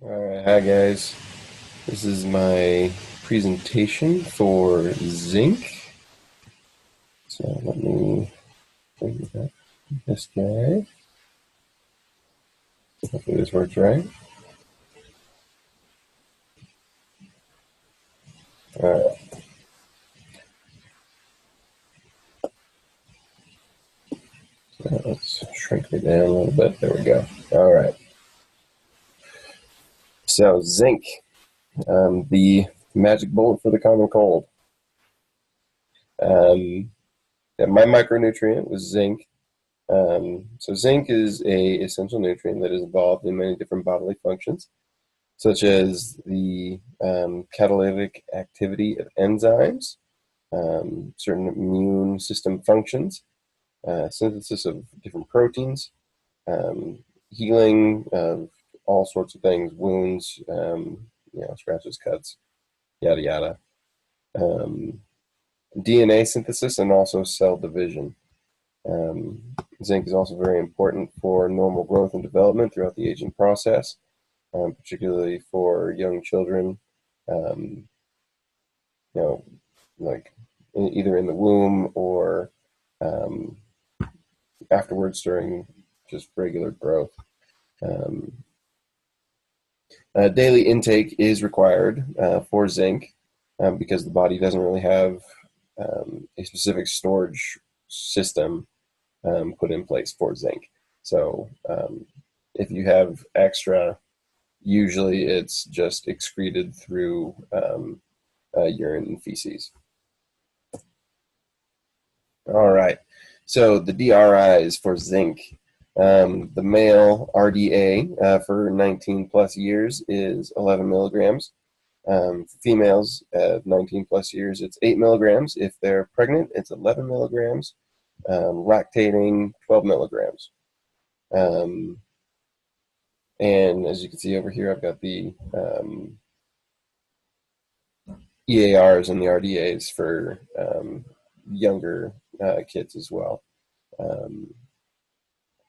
Alright, hi guys. This is my presentation for zinc. So let me bring up this guy. Hopefully this works right. Alright, so let's shrink it down a little bit. There we go. Alright, so zinc, the magic bullet for the common cold. Yeah, my micronutrient was zinc. So zinc is a essential nutrient that is involved in many different bodily functions, such as the catalytic activity of enzymes, certain immune system functions, synthesis of different proteins, healing of all sorts of things, wounds, scratches, cuts, yada yada. Um, DNA synthesis and also cell division. Um, Zinc is also very important for normal growth and development throughout the aging process, particularly for young children, um, you know, like either in the womb or um, afterwards during just regular growth. Um, Daily intake is required for zinc because the body doesn't really have a specific storage system put in place for zinc. So if you have extra, usually it's just excreted through urine and feces. All right. So the DRIs for zinc. The male RDA for 19 plus years is 11 milligrams. For females of 19 plus years, it's 8 milligrams. If they're pregnant, it's 11 milligrams. Lactating, 12 milligrams. Um, and as you can see over here, I've got the EARs and the RDAs for younger kids as well. Um,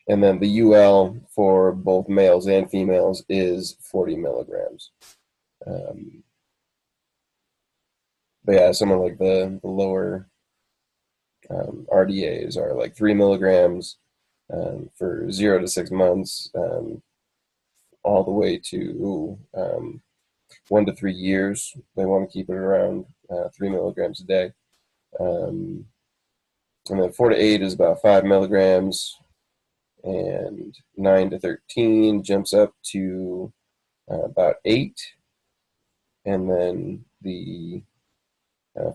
and then the UL for both males and females is 40 milligrams. Um, but yeah, some of like the lower RDAs are like 3 milligrams for 0 to 6 months, all the way to 1 to 3 years. They want to keep it around 3 milligrams a day. Um, and then 4 to 8 is about 5 milligrams, and 9 to 13 jumps up to about 8, and then the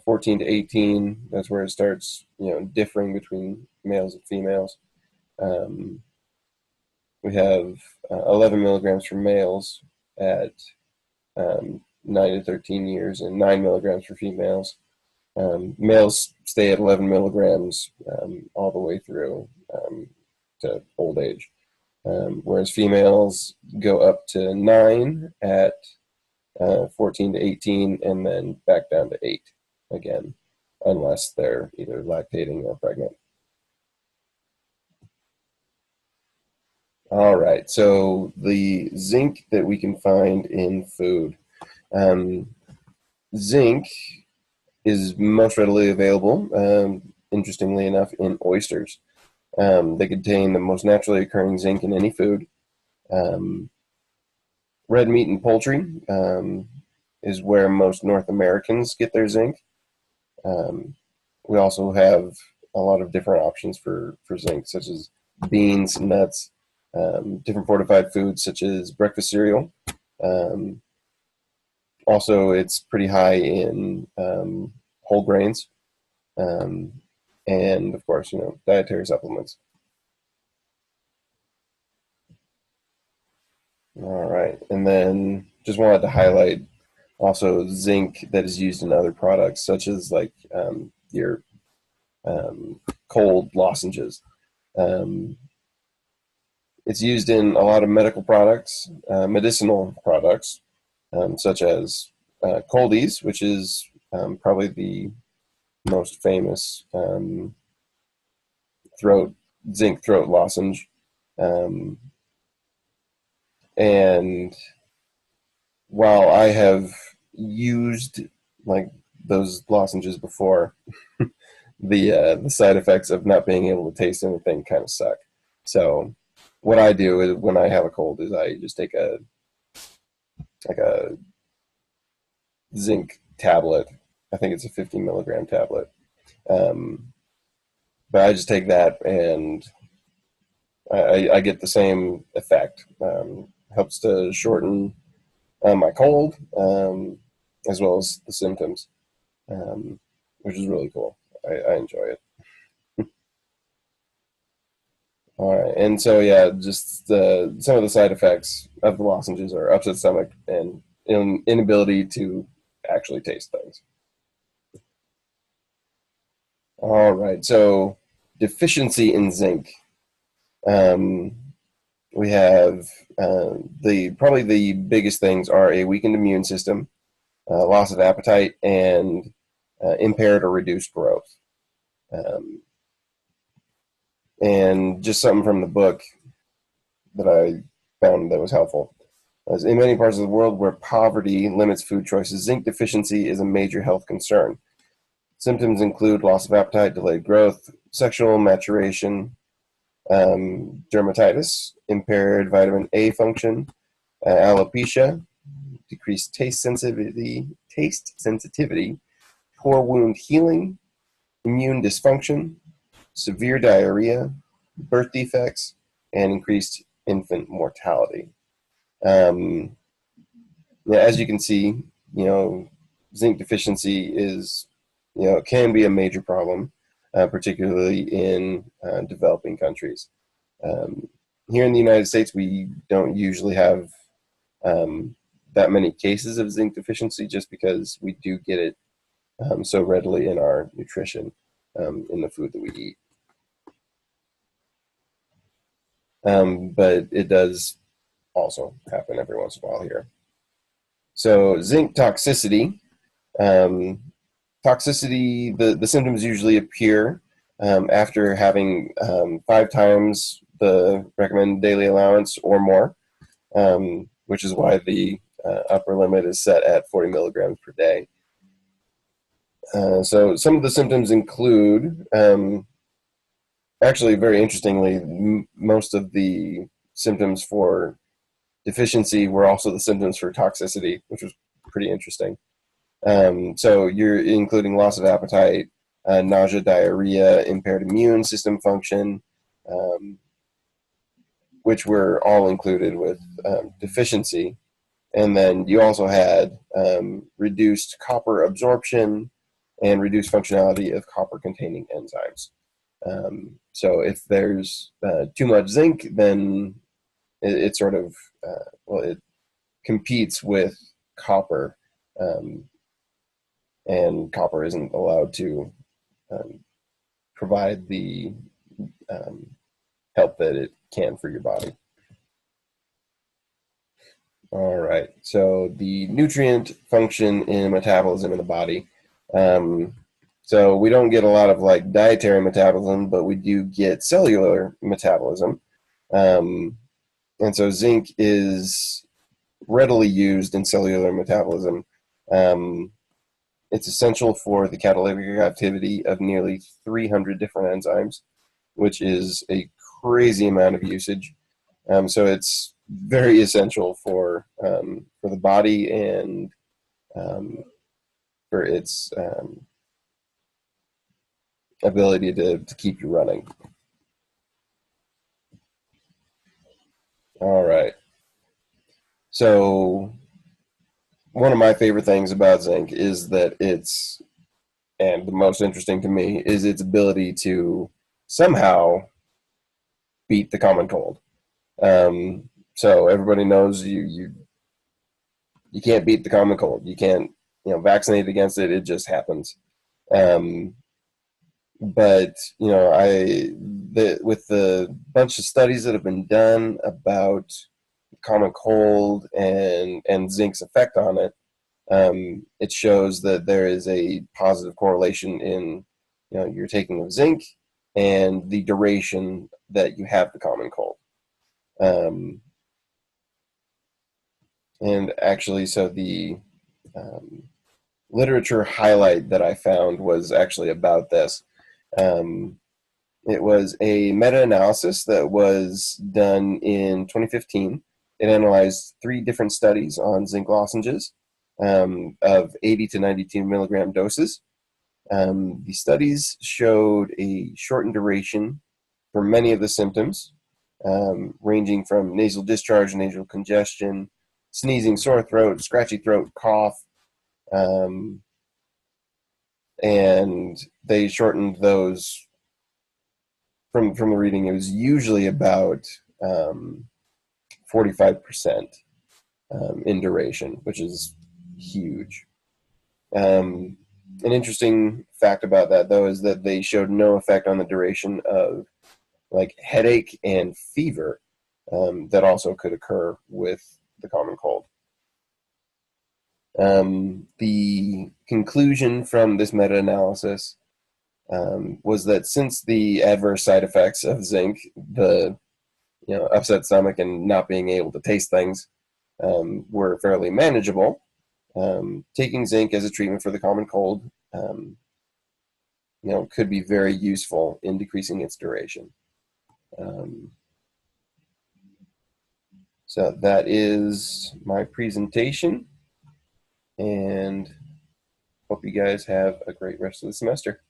14 to 18, that's where it starts, differing between males and females. Um, we have 11 milligrams for males at 9 to 13 years, and 9 milligrams for females. Males stay at 11 milligrams all the way through to old age, whereas females go up to 9 at 14 to 18, and then back down to 8 again, unless they're either lactating or pregnant. All right, so the zinc that we can find in food. Um, Zinc is most readily available, interestingly enough, in oysters. They contain the most naturally occurring zinc in any food. Um, Red meat and poultry is where most North Americans get their zinc. Um, we also have a lot of different options for zinc, such as beans, nuts, different fortified foods such as breakfast cereal. Um, Also, it's pretty high in whole grains, um, and of course, dietary supplements. All right, and then just wanted to highlight also zinc that is used in other products, such as like your cold lozenges. Um, it's used in a lot of medical products, medicinal products, such as Coldies, which is probably the most famous throat zinc throat lozenge, um, and while I have used like those lozenges before, the side effects of not being able to taste anything kind of suck. So what I do is when I have a cold is I just take a zinc tablet. I think it's a 50 milligram tablet. Um, but I just take that and I get the same effect. Helps to shorten my cold, as well as the symptoms, um, which is really cool. I enjoy it. All right, and so yeah, just some of the side effects of the lozenges are upset stomach and inability to actually taste things. All right, so deficiency in zinc. Um, we have the probably the biggest things are a weakened immune system, loss of appetite, and impaired or reduced growth. Um, and just something from the book that I found that was helpful. As in many parts of the world where poverty limits food choices, zinc deficiency is a major health concern. Symptoms include loss of appetite, delayed growth, sexual maturation, dermatitis, impaired vitamin A function, alopecia, decreased taste sensitivity, poor wound healing, immune dysfunction, severe diarrhea, birth defects, and increased infant mortality. Um, yeah, as you can see, zinc deficiency can be a major problem, particularly in developing countries. Um, Here in the United States, we don't usually have um, that many cases of zinc deficiency just because we do get it so readily in our nutrition, in the food that we eat. But it does also happen every once in a while here. So zinc toxicity. Um, Toxicity, the symptoms usually appear after having 5 times the recommended daily allowance or more, which is why the upper limit is set at 40 milligrams per day. So some of the symptoms include, actually, very interestingly, most of the symptoms for deficiency were also the symptoms for toxicity, which was pretty interesting. So you're including loss of appetite, nausea, diarrhea, impaired immune system function, um, which were all included with deficiency. And then you also had reduced copper absorption and reduced functionality of copper containing enzymes. So if there's too much zinc, then it sort of, it competes with copper, um, and copper isn't allowed to um, provide the um, help that it can for your body. All right, so the nutrient function in metabolism in the body. Um, so we don't get a lot of like dietary metabolism, but we do get cellular metabolism. Um, and so zinc is readily used in cellular metabolism. Um, it's essential for the catalytic activity of nearly 300 different enzymes, which is a crazy amount of usage. So it's very essential for the body and um, for its ability to keep you running. All right. So one of my favorite things about zinc is that and the most interesting to me is its ability to somehow beat the common cold. So everybody knows you can't beat the common cold. You can't vaccinate against it. It just happens. Um, but with the bunch of studies that have been done about common cold and zinc's effect on it, it shows that there is a positive correlation in your taking of zinc and the duration that you have the common cold. Um, And actually, so the literature highlight that I found was actually about this. Um, it was a meta-analysis that was done in 2015. It analyzed 3 different studies on zinc lozenges of 80 to 92 milligram doses. The studies showed a shortened duration for many of the symptoms, ranging from nasal discharge, nasal congestion, sneezing, sore throat, scratchy throat, cough, um, and they shortened those from the reading. It was usually about 45% in duration, which is huge. An interesting fact about that, though, is that they showed no effect on the duration of like headache and fever that also could occur with the common cold. The conclusion from this meta-analysis was that since the adverse side effects of zinc, the upset stomach and not being able to taste things, were fairly manageable, taking zinc as a treatment for the common cold, could be very useful in decreasing its duration. Um, so that is my presentation, and hope you guys have a great rest of the semester.